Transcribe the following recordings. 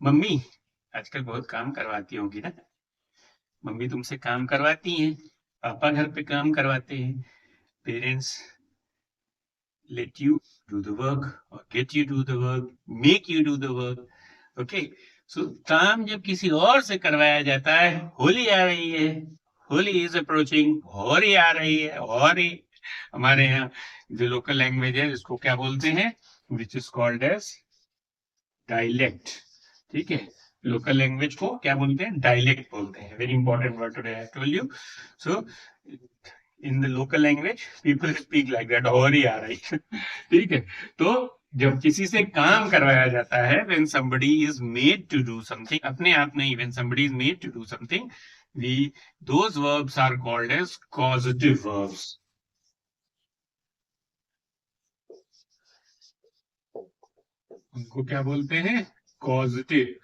Mummy आजकल बहुत काम करवाती होगी ना। मम्मी तुमसे काम करवाती हैं, पापा घर पे काम करवाते हैं। Parents let you do the work or get you do the work, make you do the work. Okay, so काम जब किसी और से करवाया जाता है, होली आ रही है, होली इज अप्रोचिंग, होली आ रही है, होली हमारे यहाँ जो लोकल लैंग्वेज है इसको क्या बोलते हैं, which is called as dialect. ठीक है, लोकल लैंग्वेज को क्या बोलते हैं, डायलेक्ट बोलते हैं। Very important word today I told you. So in the local language people speak like that, और ही आ रही है। ठीक है, तो जब किसी से काम करवाया जाता है, when somebody is made to do something, अपने आप नहीं, when somebody is made to do something, we those verbs are called as causative verbs. उनको क्या बोलते हैं, causative।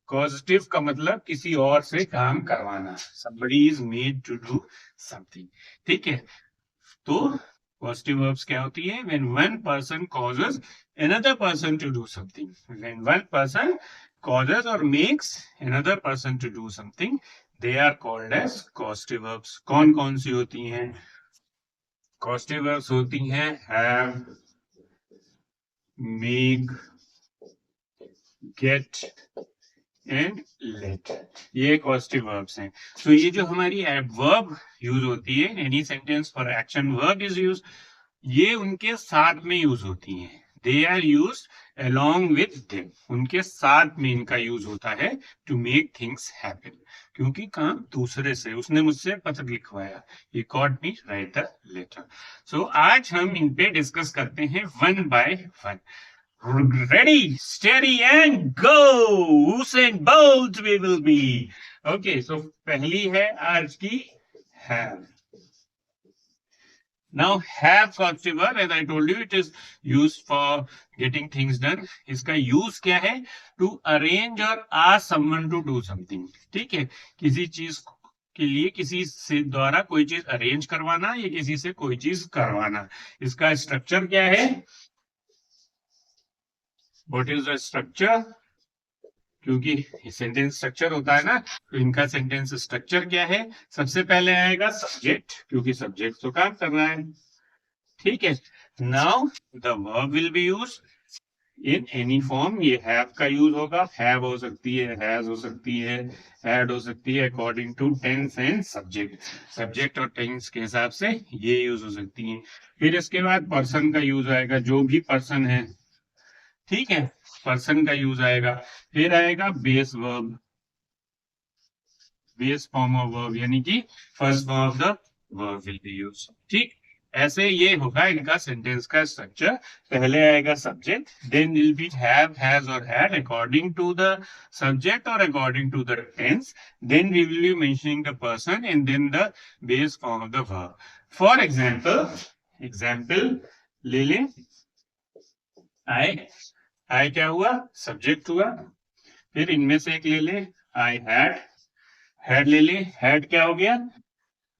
causative का मतलब किसी और से काम करवाना, somebody is made to do something। ठीक है, तो पॉजिटिव वर्ब्स क्या होती है, when one person causes another person to do something, when one person causes or makes another person to do something, they are called as causative verbs। कौन कौन सी होती हैं, causative verbs होती हैं have, make, get and let, ये causative verbs हैं। तो ये जो हमारी verb यूज होती है, any sentence for action verb is use, ये उनके साथ में यूज होती हैं। They are use along with them, उनके साथ में इनका यूज होता है टू मेक थिंग्स हैपन। क्योंकि काम दूसरे से, उसने मुझसे पत्र लिखवाया, he called me write the letter। सो आज हम इन पे डिस्कस करते हैं one by one. Ready, steady, and go! Usain Bolt we will be. Okay, so पहली है आज की have. Now have causative verb, as I told you, it is used for getting things done. इसका use क्या है, to arrange or ask someone to do something। ठीक है, किसी चीज के लिए किसी से द्वारा कोई चीज अरेंज करवाना या किसी से कोई चीज करवाना। इसका स्ट्रक्चर क्या है, व्हाट इज द स्ट्रक्चर, क्योंकि सेंटेंस स्ट्रक्चर होता है ना, तो इनका सेंटेंस स्ट्रक्चर क्या है, सबसे पहले आएगा सब्जेक्ट, क्योंकि सब्जेक्ट तो काम कर रहा है। ठीक है, now the verb will be use in any form. ये हैव का यूज होगा, हैव हो सकती है, हैज हो सकती है, हैड हो सकती है, according to tense and subject. Subject और टेंस के हिसाब से ये यूज हो सकती है। फिर इसके बाद पर्सन का यूज आएगा, जो भी पर्सन है, ठीक है, पर्सन का यूज आएगा। फिर आएगा base verb, base form of verb, यानी कि first form of the verb will be use. ठीक, ऐसे ये होगा इनका सेंटेंस का स्ट्रक्चर। पहले आएगा subject, then will be have, has और had according to the subject और according to the tense. Then we will be mentioning the person and then the base form of the verb. For example, example ले लें, आई, आई क्या हुआ, subject हुआ। फिर इनमें से एक ले ले, आई हैड, हैड ले ले, हैड क्या हो गया,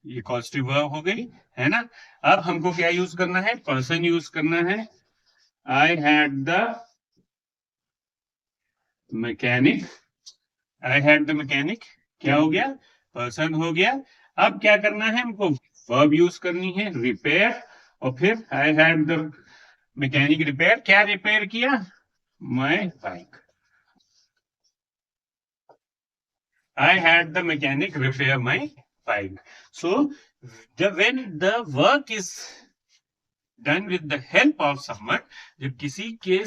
ये कॉजेटिव वर्ब हो गई, है ना। अब हमको क्या यूज करना है, पर्सन यूज करना है। आई had the mechanic, I had the mechanic क्या हो गया, पर्सन हो गया। अब क्या करना है हमको, वर्ब यूज करनी है, रिपेयर, और फिर आई हैड द मैकेनिक रिपेयर, क्या रिपेयर किया, my bike. I had the mechanic repair my bike. So, when the work is done with the help of someone, जब किसी के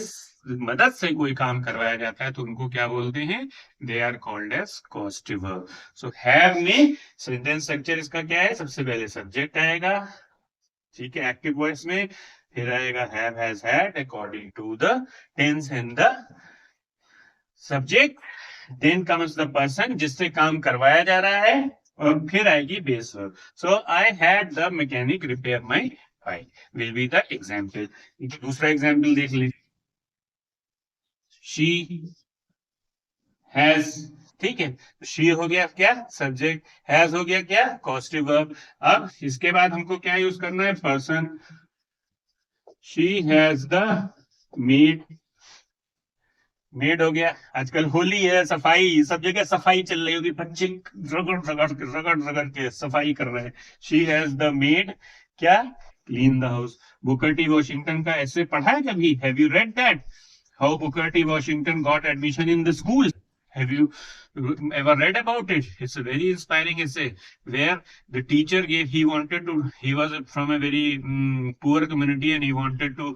मदद से कोई काम करवाया जाता है तो उनको क्या बोलते हैं, they are called as causative verb। So, have में सेंटेंस स्ट्रक्चर इसका क्या है, सबसे पहले सब्जेक्ट आएगा, ठीक है, एक्टिव वॉइस में। फिर आएगा have, has, had according to the tense and the subject। Then comes the person जिससे काम करवाया जा रहा है, और फिर आएगी base verb. So I had the mechanic repair my bike will be the example. दूसरा एग्जांपल देख लीजिए, शी हैज, ठीक है, शी हो गया क्या, सब्जेक्ट, हैज हो गया क्या, कॉजेटिव वर्ब। अब इसके बाद हमको क्या यूज करना है, person, she has the made made हो गया। आजकल होली है, सफाई, सब जगह सफाई चल रही होगी, बच्चे रगड़ के सफाई कर रहे हैं। शी हैज द मेड क्या, clean the house. Booker T Washington का ऐसे पढ़ा है कभी? Have you read that? How Booker T Washington got admission in the school? Have you ever read about it? It's a very inspiring essay where the teacher gave, he was from a very poor community and he wanted to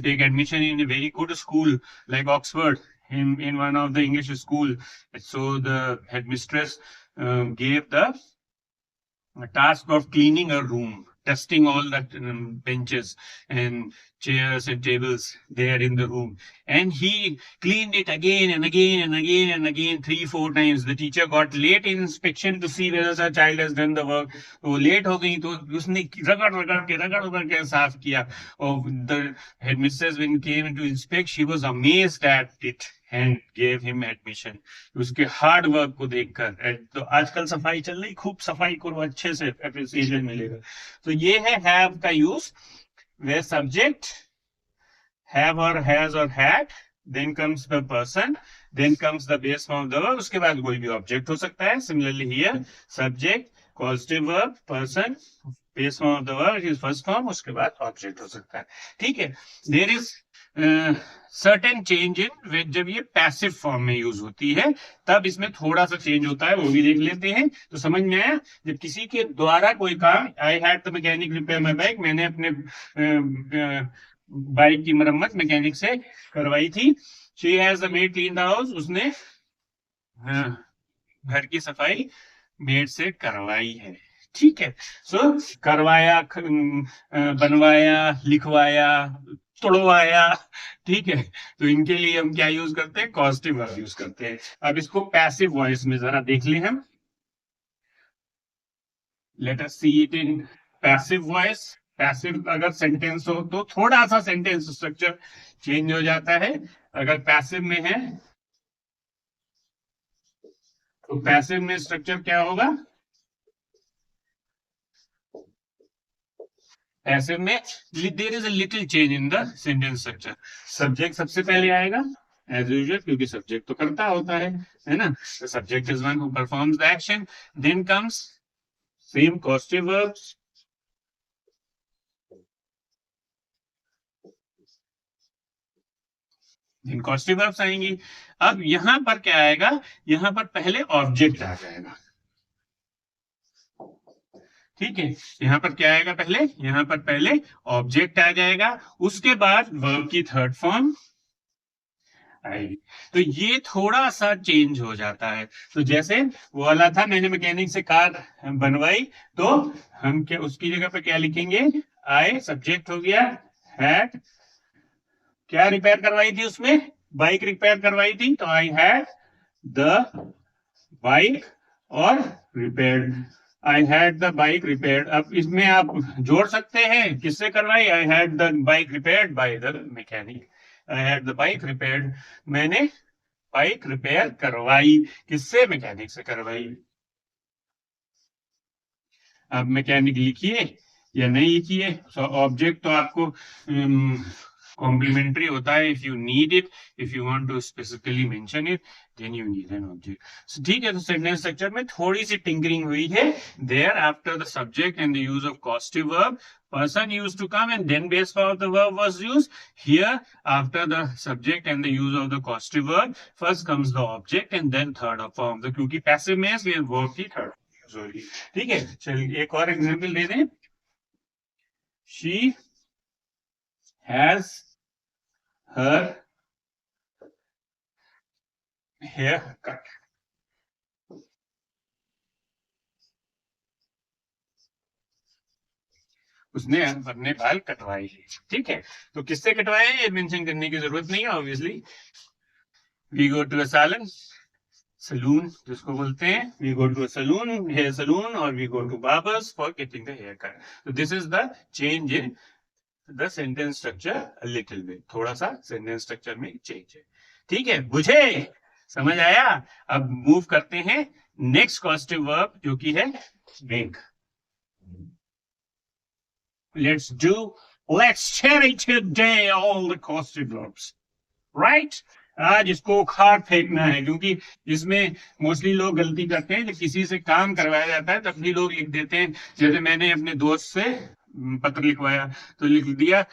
take admission in a very good school like Oxford, in one of the English school. So the headmistress gave the task of cleaning a room, dusting all the benches and chairs and tables there in the room. And he cleaned it again and again and again and again, 3-4 times. The teacher got late in inspection to see whether the child has done the work. वो late हो गई तो उसने रगड़ के साफ किया. और the headmistress, when came to inspect, she was amazed at it and gave him admission. उसके हार्ड वर्क को देखकर. तो आजकल सफाई चल रही, खूब सफाई करो, अच्छे से अप्रिसिएशन मिलेगा. तो ये है हैव का use, way subject have or has or had, then comes the person, then comes the base form of the verb, उसके बाद कोई भी ऑब्जेक्ट हो सकता है. Similarly here, subject, causative verb, person, base form of the verb is first form, उसके बाद object हो सकता है. ठीक है. There is certain change in, जब ये पैसिव फॉर्म में यूज होती है तब इसमें थोड़ा सा चेंज होता है, वो भी देख लेते हैं. तो समझ में आया? जब किसी के द्वारा कोई काम, आई had the mechanic repair my bike, मैंने अपने बाइक की मरम्मत मैकेनिक से करवाई थी. She has the made clean the house, उसने घर की सफाई मेड से करवाई है. ठीक है. सो करवाया, बनवाया, लिखवाया, तोड़वाया. ठीक है. तो इनके लिए हम क्या यूज करते हैं? कॉजेटिव वर्ब यूज करते हैं. अब इसको पैसिव वॉइस में जरा देख लें हम. Let us see it in passive voice. Passive अगर सेंटेंस हो तो थोड़ा सा सेंटेंस स्ट्रक्चर चेंज हो जाता है. अगर पैसिव में है तो पैसिव में स्ट्रक्चर क्या होगा? पैसिव में there is a little change in the sentence structure. Subject सबसे पहले आएगा एज यूजुअल, क्योंकि सब्जेक्ट तो करता होता है ना. The subject is one who performs the action. Then comes same causative verbs. Causative verbs आएंगी. अब यहां पर क्या आएगा? यहां पर पहले ऑब्जेक्ट आ जाएगा. ठीक है. यहां पर क्या आएगा? पहले यहां पर पहले ऑब्जेक्ट आ जाएगा, उसके बाद वर्ब की थर्ड फॉर्म आएगी. तो ये थोड़ा सा चेंज हो जाता है. तो जैसे वो वाला था, मैंने मैकेनिक से कार बनवाई, तो हम क्या उसकी जगह पे क्या लिखेंगे? आई, सब्जेक्ट हो गया, हैड, क्या रिपेयर करवाई थी उसमें? बाइक रिपेयर करवाई थी, तो आई हैड द बाइक और repaired. I had the bike repaired. अब इसमें आप जोड़ सकते हैं, किससे करवाई? आई had the bike repaired by the mechanic. I had the bike repaired, मैंने बाइक रिपेयर करवाई. किससे? मैकेनिक से करवाई. अब मैकेनिक लिखिए या नहीं लिखिए, ऑब्जेक्ट तो आपको कॉम्प्लीमेंट्री होता है. If you need it, if you want to specifically mention it, then you need an object. ठीक है. तो सेंटेंस स्ट्रक्चर में थोड़ी सी टिंकरिंग हुई है. There after the subject and the use of causative verb, person used to come and then base form of the verb was used. Here, after the subject and the use of the causative verb, first comes the object and then third form. The क्योंकि passive में है, verb की third. Sorry. ठीक है. चलिए एक और example दे दें. She has her hair cut. उसने अपने बाल कटवाए. ठीक है. तो किससे कटवाए ये मेंशन करने की जरूरत नहीं है obviously. We go to a salon जिसको बोलते हैं, we go to a salon, hair salon, और we go to barber's for getting the haircut. तो this is the change in the sentence structure a little bit. थोड़ा सा sentence structure में change है. ठीक है. बुझे? समझ आया? अब मूव करते हैं नेक्स्ट कॉजेटिव वर्ब जो कि है make. Let's cherry today all the causative verbs, right? आज इसको उखाड़ फेंकना है, क्योंकि इसमें मोस्टली लोग गलती करते हैं, जब किसी से काम करवाया जाता है तब भी लोग लिख देते हैं, जैसे मैंने अपने दोस्त से पत्र लिखवाया तो लिख दिया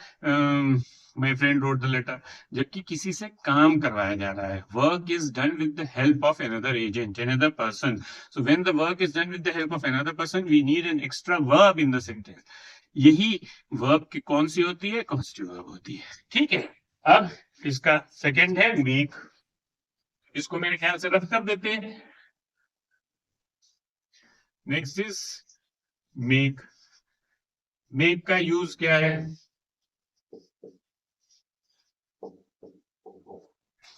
my friend wrote the letter, जबकि किसी से काम करवाया जा रहा है। Work is done with the help of another agent, another person. So when the work is done with the help of another person, we need an extra verb in the sentence. यही verb की कौन सी होती है? Constitutive verb होती है। ठीक है, अब इसका सेकंड है मेक। इसको मेरे ख्याल से रफ कर देते हैं। Next is make. मेक का यूज क्या है?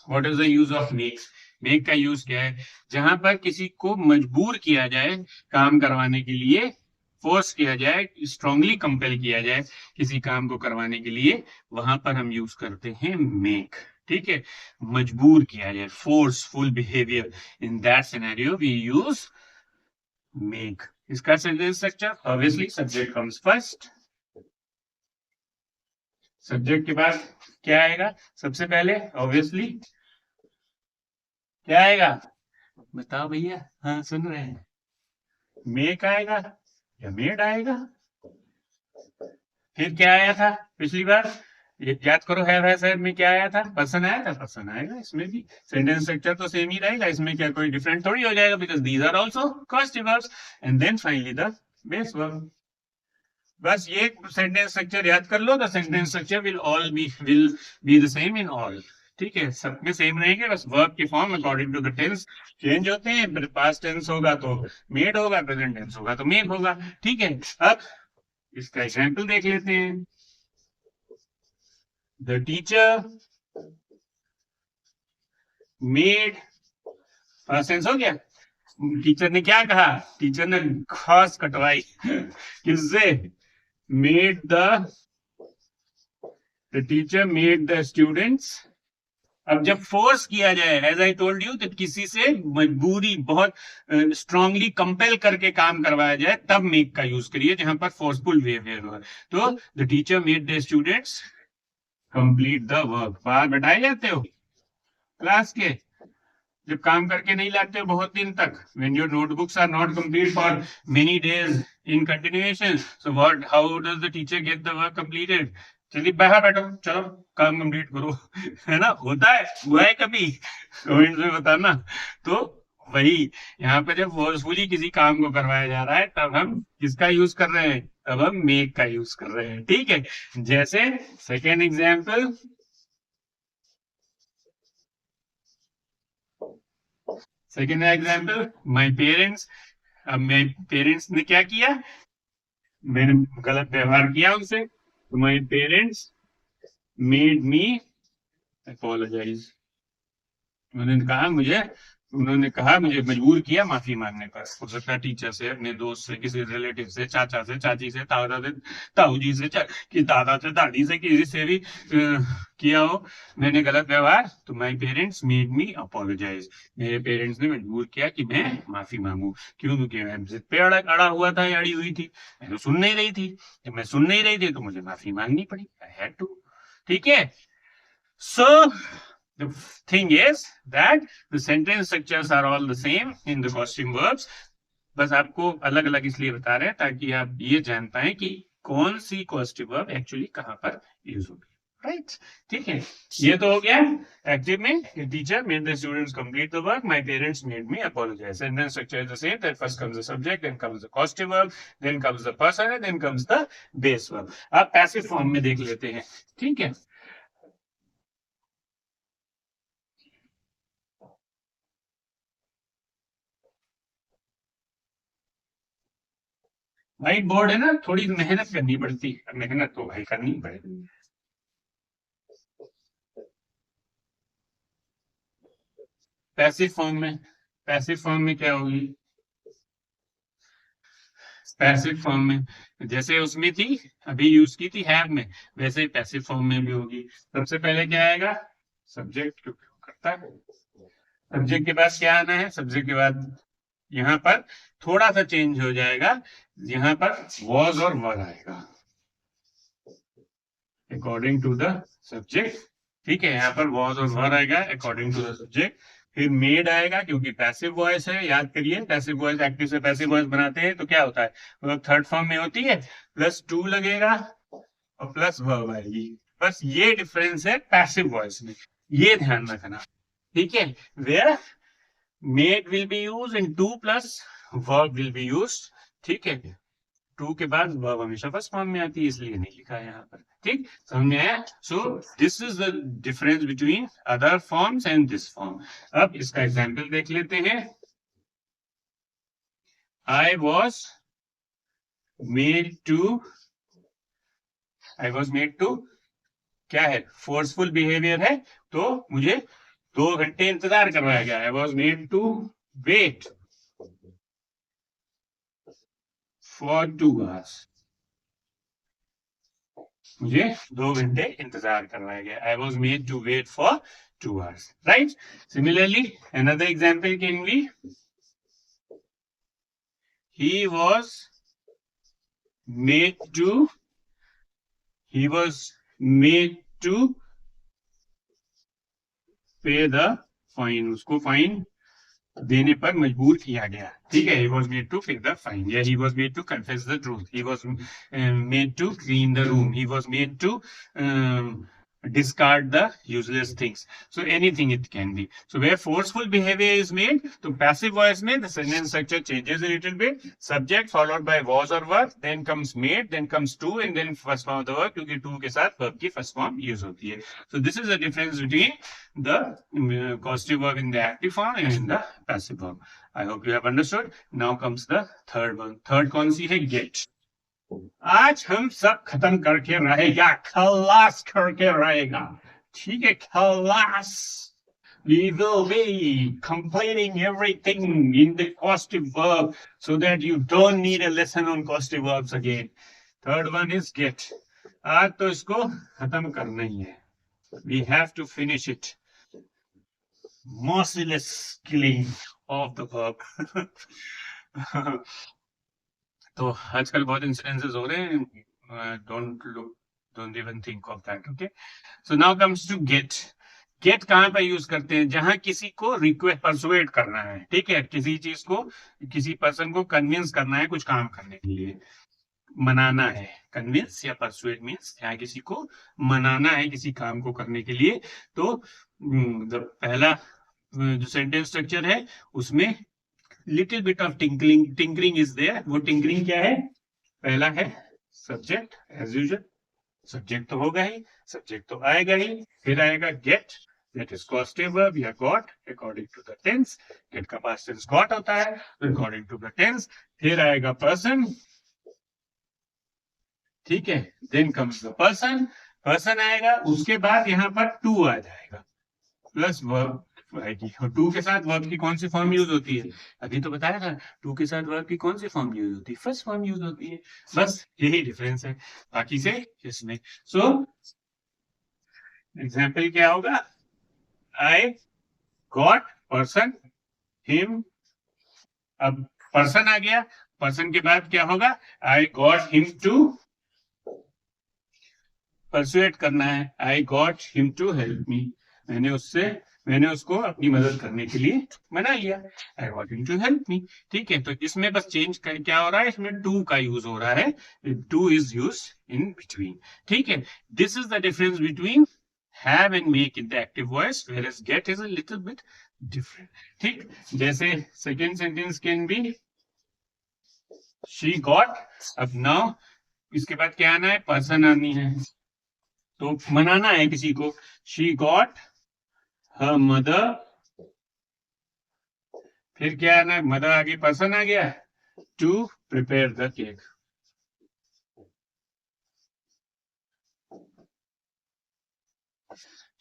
What is the use of make? Make का यूज क्या है? जहां पर किसी को मजबूर किया जाए काम करवाने के लिए, फोर्स किया जाए, स्ट्रांगली कंपेल किया जाए किसी काम को करवाने के लिए, वहां पर हम यूज करते हैं मेक। ठीक है, मजबूर किया जाए, forceful behaviour, in that scenario we use make. इसका sentence structure, obviously subject comes first. Subject के बाद क्या आएगा? सबसे पहले ऑब्वियसली क्या आएगा? बताओ भैया। हाँ, सुन रहे हैं। मेक आएगा या मेड आएगा? फिर क्या आया था पिछली बार? याद करो, है सर में क्या आया था? पर्सन आया था, पर्सन आएगा इसमें भी। सेंटेंस स्ट्रक्चर तो सेम ही रहेगा, इसमें क्या कोई डिफरेंट थोड़ी हो जाएगा, because these are also causative verbs. And then finally the base verb. बस ये सेंटेंस स्ट्रक्चर याद कर लो, the sentence structure will be the same in all. ठीक है, सब में सेम रहेंगे, बस वर्ब के form according to the tense change होते हैं। पास्ट टेंस होगा तो मेड होगा, प्रेजेंट टेंस होगा तो मेक होगा। ठीक है, अब इसका एग्जाम्पल देख लेते हैं। The teacher made, first tense हो गया। टीचर ने क्या कहा? टीचर ने घास कटवाई किससे? Made the teacher made the students. अब जब फोर्स किया जाए, एज आई टोल्ड यू, तो किसी से मजबूरी, बहुत स्ट्रांगली कंपेल करके काम करवाया जाए, तब मेक का यूज करिए, जहां पर फोर्सफुल बिहेवियर हो। तो the teacher made the students complete the work. बाहर बैठाए जाते हो क्लास के, जब काम करके नहीं लाते हो बहुत दिन तक, when your notebooks are not complete for many days in continuation, so how does the teacher get the work completed? चलिए बाहर बैठो, चलो काम कंप्लीट करो है ना? होता है, हुआ है कभी? कमेंट में बताना। तो वही यहाँ पे जब फोर्सफुली किसी काम को करवाया जा रहा है, तब हम किसका यूज कर रहे हैं? तब हम मेक का यूज कर रहे हैं। ठीक है, जैसे सेकेंड एग्जाम्पल, माई पेरेंट्स। अब मेरे पेरेंट्स ने क्या किया? मैंने गलत व्यवहार किया उनसे, तो my parents made me apologise. उन्होंने कहा मुझे मजबूर किया माफी मांगने पर। हो सकता है टीचर से, अपने दोस्त से, किसी रिलेटिव से, चाचा से, चाची से, दादा से, ताऊ जी से, कि दादा से, दादी से, किसी से भी किया हो मैंने गलत व्यवहार, तो my parents made me apologise. मेरे पेरेंट्स ने मजबूर किया कि मैं माफी मांगू। क्यों? क्योंकि मैं जिद पे अड़ा हुआ था, अड़ी हुई थी, मैं तो सुन नहीं रही थी। जब मैं सुन नहीं रही थी तो मुझे माफी मांगनी पड़ी, आई हैड टू। ठीक है, सो the thing is that the sentence structures are all the same in the costume verbs. बस आपको अलग अलग इसलिए बता रहे हैं ताकि आप ये जान पाए कि कौन सी कॉस्टिव वर्ब एक्चुअली कहां पर यूज होगी। राइट, ठीक है, ये तो हो गया एक्टिव में। Teacher made the students complete the work, my parents made me apologise. Sentence structure is the same, that first comes the subject, then comes the causative verb, then comes the person, then comes the base verb. आप passive form में देख लेते हैं। ठीक है, white board है ना, थोड़ी मेहनत करनी पड़ती है, मेहनत तो भाई करनी पड़ेगी। पैसिव फॉर्म में क्या होगी? पैसिव फॉर्म में जैसे उसमें थी, अभी यूज की थी हैव में, वैसे ही पैसिव फॉर्म में भी होगी। सबसे पहले क्या आएगा? सब्जेक्ट करता है। सब्जेक्ट के बाद क्या आना है? सब्जेक्ट के बाद यहाँ पर थोड़ा सा चेंज हो जाएगा, यहाँ पर वॉज और वर आएगा अकॉर्डिंग टू द सब्जेक्ट ठीक है, यहाँ पर वॉज और वर आएगा अकॉर्डिंग टू द सब्जेक्ट। फिर मेड आएगा क्योंकि पैसिव वॉइस है, याद करिए पैसिव वॉइस एक्टिव से पैसिव वॉइस बनाते हैं तो क्या होता है, मतलब थर्ड फॉर्म में होती है, प्लस टू लगेगा और प्लस वर्ब आएगी। बस ये डिफरेंस है पैसिव वॉइस में, ये ध्यान रखना। ठीक है, were made will be use in two plus verb will be use. ठीक है, टू के बाद वर्ब हमेशा फर्स्ट फॉर्म में आती है, इसलिए नहीं लिखा है यहाँ पर। ठीक, समझ में आया? So this is the difference between other forms and this form. अब इसका एग्जांपल देख लेते हैं। आई वॉज मेड टू क्या है, फोर्सफुल बिहेवियर है, तो मुझे 2 घंटे इंतजार करवाया गया। I was made to wait for 2 hours, मुझे 2 घंटे इंतजार करवाया गया। I was made to wait for 2 hours, right? Similarly another example can be he was made to pay the fine, उसको फाइन देने पर मजबूर किया गया। ठीक है, he was made to pay the fine, yeah, he was made to confess the truth, he was made to clean the room, he was made to discard the useless things. So anything it can be. So where forceful behavior is made, to passive voice में the sentence structure changes a little bit. Subject followed by was or were, then comes made, then comes to, and then first form of the verb, क्योंकि to के साथ verb की first form use होती है. So this is the difference between the causative verb in the active form and in the passive form. I hope you have understood. Now comes the third one. Third कौन सी है? Get. आज हम सब खत्म करके रहेगा, खलास करके रहेगा। ठीक है, खलास। We will be completing everything in the causative verb so that you don't need a lesson on causative verbs again. Third one is get. आज तो इसको खत्म करना ही है। We have to finish it. Merciless killing of the verb. तो आजकल बहुत incidences हो रहे हैं, don't even think of that. Okay, so now comes to get. Get कहाँ पे यूज करते हैं? जहां किसी को रिक्वेस्ट परसुएट करना है। ठीक है, किसी चीज को, किसी पर्सन को कन्विंस करना है कुछ काम करने के लिए, मनाना है। कन्विंस या परसुएट मीन्स यहाँ किसी को मनाना है किसी काम को करने के लिए। तो पहला जो सेंटेंस स्ट्रक्चर है उसमें little bit of tinkering is there. वो टिंकरिंग क्या है? पहला है सब्जेक्ट, एज यूजुअल सब्जेक्ट तो होगा ही, सब्जेक्ट तो आएगा ही, फिर आएगा get, that is causative verb या got according to the tense. Get का पास्ट टेंस got होता है अकॉर्डिंग टू द टेंस। फिर आएगा पर्सन, ठीक है, then comes the person, person आएगा, उसके बाद यहाँ पर टू आ जाएगा प्लस वर्ब आएगी। और टू के साथ वर्ब की कौन सी फॉर्म यूज होती है? अभी तो बताया था, टू के साथ वर्ब की कौन सी फॉर्म यूज होती है? फर्स्ट फॉर्म यूज होती है। बस यही डिफरेंस है बाकी से इसमें। सो एग्जाम्पल क्या होगा? I got person him. अब पर्सन आ गया, पर्सन के बाद क्या होगा? I got him to persuade करना है। I got him to help me, मैंने उसको अपनी मदद करने के लिए मना लिया। I got him to help me. ठीक है, तो इसमें बस चेंज क्या हो रहा है? इसमें टू का यूज हो रहा है, two is use in between. ठीक है, this is the difference between have and make in the active voice, whereas get is a little bit different. ठीक, जैसे second sentence can be she got। अब now इसके बाद क्या आना है? पर्सन आनी है, तो मनाना है किसी को। she got her mother, फिर क्या आना है? मदर आगे पर्सन आ गया, to prepare the cake।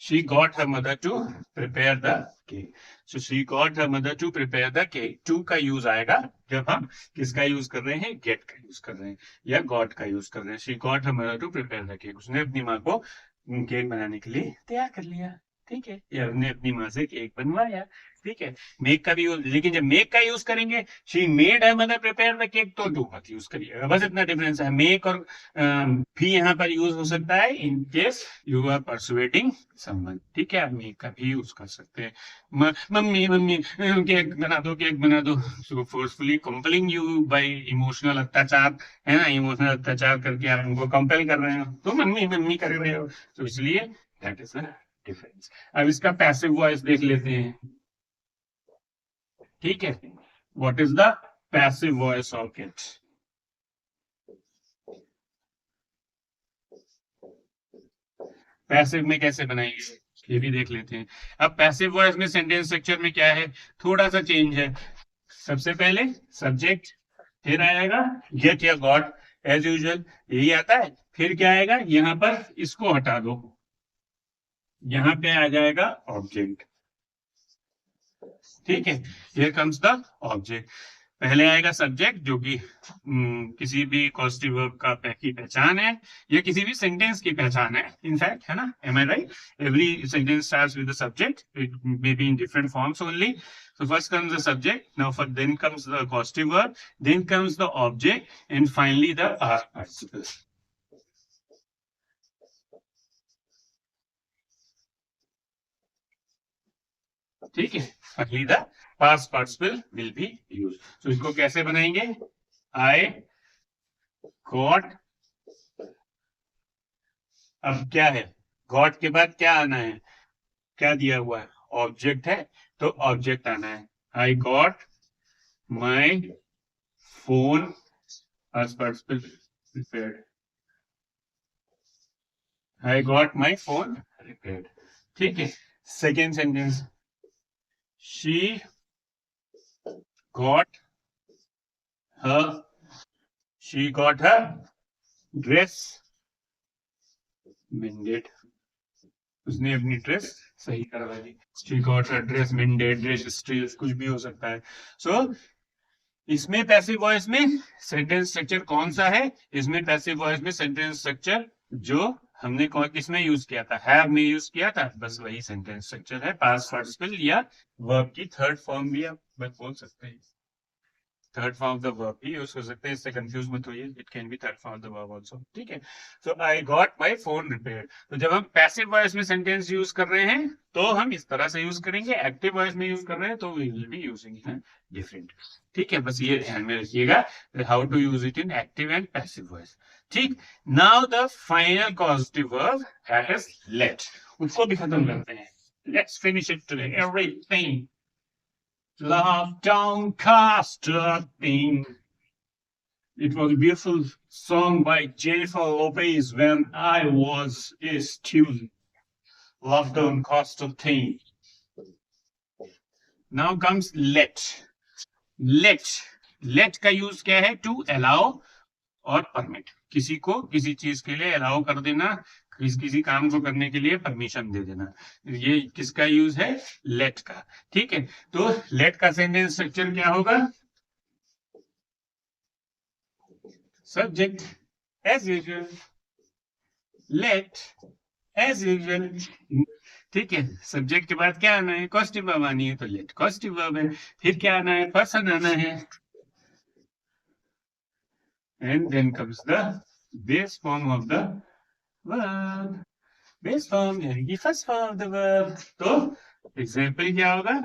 She got her mother to prepare the cake. So she got her mother to prepare the cake. To का यूज आएगा जब हम किसका यूज कर रहे हैं? get का यूज कर रहे हैं या got का यूज कर रहे हैं। She got her mother to prepare the cake. उसने अपनी माँ को केक बनाने के लिए तैयार कर लिया। ठीक है, ये हमने अपनी माँ से केक बनवाया, ठीक है। मेक का भी यूज, लेकिन जब मेक का यूज करेंगे, शी मेड है मदर प्रिपेयर द केक, तो डू मत यूज करिएगा, बस इतना डिफरेंस है। मेक और भी यहाँ पर यूज हो सकता है in case you are persuading someone, ठीक है। आप मेक का भी यूज कर सकते हैं। मम्मी मम्मी केक बना दो, केक बना दो, so forcefully compelling you by emotional अत्याचार, है ना, इमोशनल अत्याचार करके आप उनको कंपेल कर रहे हो, तो मम्मी मम्मी कर रहे हो, तो इसलिए दैट इज द डिफरेंस। अब इसका पैसिव वॉइस देख लेते हैं, ठीक है। What is the passive voice of it? Passive में कैसे बनाएंगे ये भी देख लेते हैं। अब पैसिव वॉइस में सेंटेंस स्ट्रक्चर में क्या है, थोड़ा सा चेंज है। सबसे पहले सब्जेक्ट, फिर आएगा गेट या गॉट, एज यूजुअल यही आता है। फिर क्या आएगा, यहां पर इसको हटा दो, यहां पे आ जाएगा ऑब्जेक्ट, ठीक है। Here comes the object. पहले आएगा सब्जेक्ट जो कि किसी भी कॉजेटिव वर्ब का की पहचान है, या किसी भी सेंटेंस की पहचान है, इनफैक्ट, है ना, am I right? Every sentence starts with the subject, it may be in different forms only. So first comes the subject, then comes the causative verb, then comes the object, and finally the past participle. ठीक है, finally the past participle will be used. So इसको कैसे बनाएंगे? I got, अब क्या है, got के बाद क्या आना है, क्या दिया हुआ है, ऑब्जेक्ट है, तो ऑब्जेक्ट आना है। I got my phone as participle repaired, I got my phone repaired, ठीक है। Second sentence, she got her, she got her dress mended, उसने अपनी ड्रेस सही करवा दी। She got her dress mended, dress स्ट्रील्स, कुछ भी हो सकता है। सो इसमें पैसिव वॉइस में सेंटेंस स्ट्रक्चर कौन सा है? इसमें पैसिव वॉइस में सेंटेंस स्ट्रक्चर जो हमने किसमें यूज किया था, हैव में यूज किया था, बस वही सेंटेंस स्ट्रक्चर है। पास्ट पार्टिसिपल या वर्ब की थर्ड फॉर्म भी आप बोल सकते हैं, third form of the verb भी यूज कर सकते हैं, इससे कंफ्यूज मत होइए, it can be third form of the verb also, ठीक है। So I got my phone repaired, तो जब हम पैसिव वॉइस में सेंटेंस यूज कर रहे हैं तो हम इस तरह से यूज करेंगे, एक्टिव वॉइस में यूज कर रहे हैं तो we will be using different, ठीक है। बस ये ध्यान में रखिएगा how to use it in active and passive voice, ठीक। Now the final causative verb that is let, उसको भी खत्म करते हैं। Let's finish it today, everything love downcast thing. It was a beautiful song by Jennifer Lopez when I was a student. Love downcast thing. Now comes let. Let का use क्या है? To allow और permit. किसी को किसी चीज के लिए allow कर देना, किसी काम को करने के लिए परमिशन दे देना, ये किसका यूज है? लेट का, ठीक है। तो लेट का सेंटेंस स्ट्रक्चर क्या होगा? Subject as usual, let as usual, ठीक है। सब्जेक्ट के बाद क्या आना है? कॉजेटिव वर्ब आनी है, तो लेट कॉजेटिव वर्ब है। फिर क्या आना है? पर्सन आना है, and then comes the base form of the verb, base form यानी कि first form of the verb. तो एग्जाम्पल क्या होगा?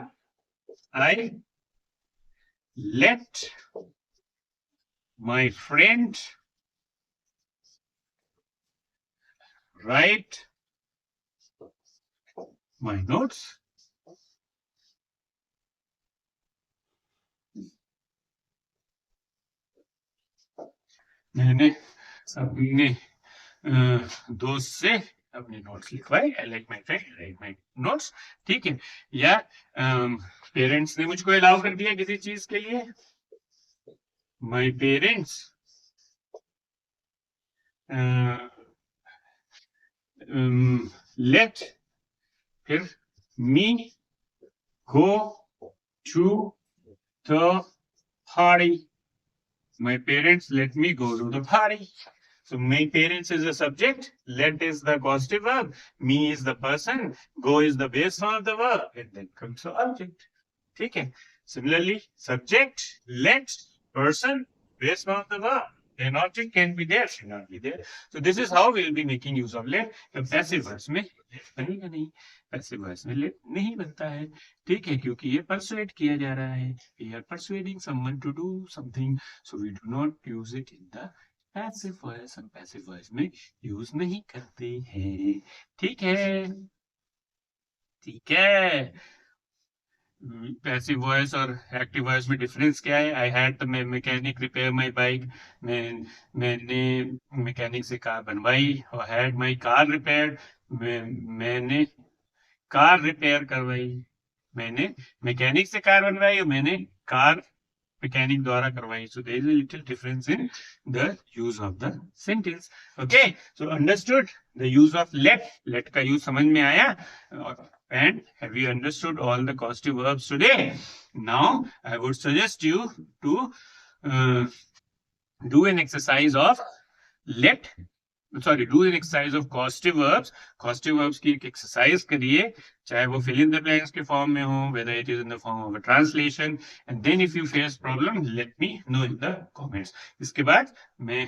I let my friend write my notes. मैंने अपने दोस्त से अपने नोट्स लिखवाए, I like my friend right my notes, ठीक है। या पेरेंट्स ने मुझको अलाउ कर दिया किसी चीज के लिए, माई पेरेंट्स लेट फिर me go to the party. My parents let me go to the party. So my parents is the subject, let is the causative verb, me is the person, go is the base form of the verb, and then comes the object. ठीक है. Similarly, subject, let, person, base form of the verb. An object can be there, should not be there. So this is how we'll be making use of let. Passive verbs में बनेगा नहीं, passive verbs में let नहीं बनता है. ठीक है, क्योंकि ये persuade किया जा रहा है. We are persuading someone to do something, so we do not use it in the passive voice. हम passive voice में use नहीं करते हैं. ठीक है, ठीक है. पैसिव वॉइस और एक्टिव वॉइस में डिफरेंस क्या है? आई had the mechanic repair my bike. मैंने मैकेनिक से कार बनवाई. और हैड माय कार रिपेयर्ड, मैंने कार रिपेयर करवाई. मैंने मैकेनिक से कार बनवाई और मैंने कार मैकेनिक द्वारा करवाई. So there is a little difference in the use of the sentence. Okay, so understood the use of let. Let का use समझ में आया? And have you understood all the causative verbs today? Now I would suggest you to do an exercise of let. Sorry, do an exercise of causative verbs. Causative verbs की एक exercise करिए, चाहे वो fill in the blanks के form में हो, whether it is in the form of a translation. And then if you face problem, let me know in the comments. इसके बाद मैं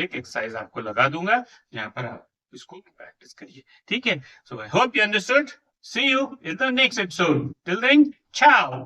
एक exercise आपको लगा दूंगा, जहाँ पर आप इसको practice करिए. ठीक है? So I hope you understood. See you in the next episode. Till then, ciao.